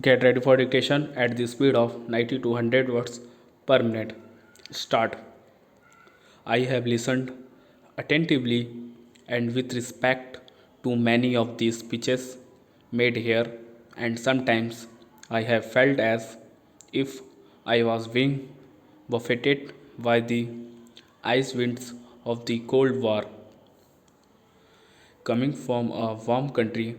Get ready for dictation at the speed of 90 to 100 words per minute. Start. I have listened attentively and with respect to many of these speeches made here, and sometimes I have felt as if I was being buffeted by the ice winds of the Cold War. Coming from a warm country,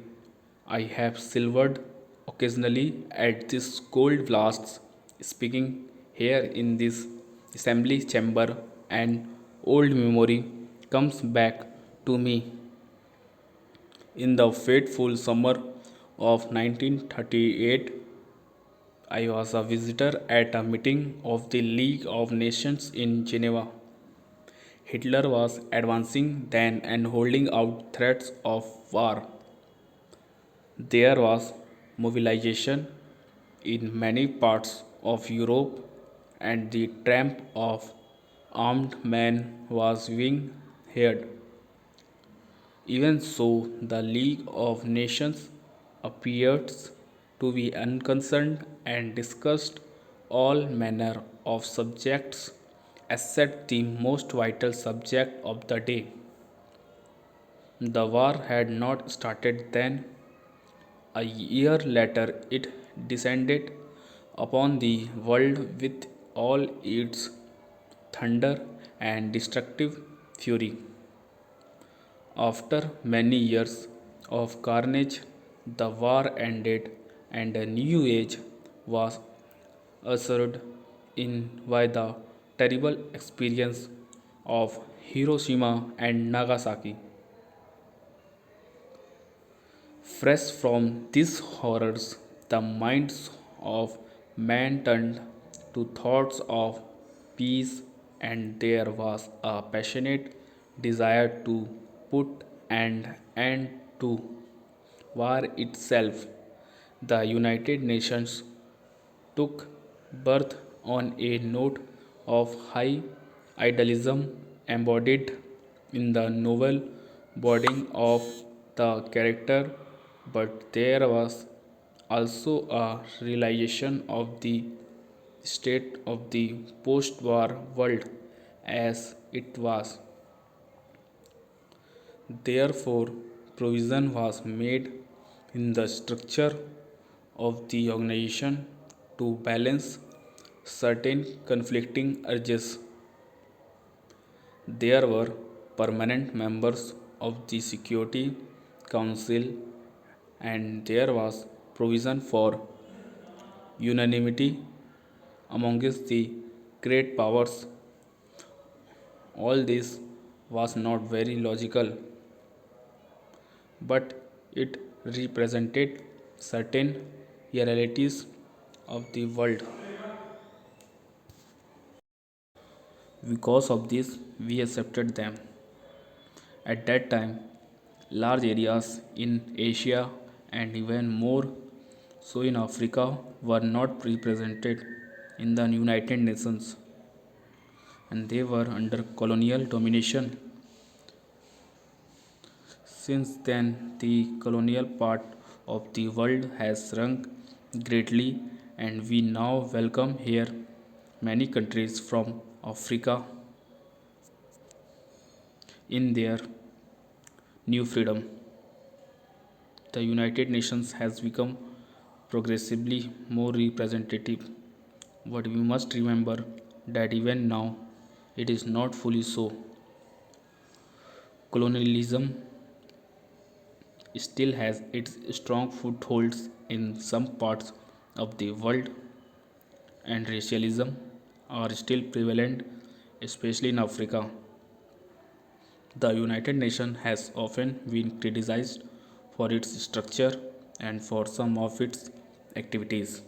I have silvered occasionally at these cold blasts, speaking here in this assembly chamber, and old memory comes back to me in the fateful summer of 1938. I was a visitor at a meeting of the League of Nations in Geneva. Hitler was advancing then and holding out threats of war. There was mobilization in many parts of Europe, and the tramp of armed men was being heard. Even so, the League of Nations appears to be unconcerned and discussed all manner of subjects except the most vital subject of the day. The war had not started then. A year later, it descended upon the world with all its thunder and destructive fury. After many years of carnage, the war ended and a new age was ushered in by the terrible experience of Hiroshima and Nagasaki. Fresh from these horrors, the minds of men turned to thoughts of peace, and there was a passionate desire to put an end to war itself. The United Nations took birth on a note of high idealism embodied in the novel body of the character, but there was also a realization of the state of the post war world as it was. Therefore, provision was made in the structure of the organization to balance certain conflicting urges. There were permanent members of the Security Council, and there was provision for unanimity amongst the great powers. All this was not very logical, but it represented certain realities of the world. Because of this, we accepted them. At that time, large areas in Asia and even more so in Africa were not represented in the United Nations, and they were under colonial domination. Since then, the colonial part of the world has shrunk greatly, and we now welcome here many countries from Africa in their new freedom. The United Nations has become progressively more representative, but we must remember that even now it is not fully so. Colonialism still has its strong footholds in some parts of the world, and racialism are still prevalent, especially in Africa. The United Nations has often been criticized for its structure and for some of its activities.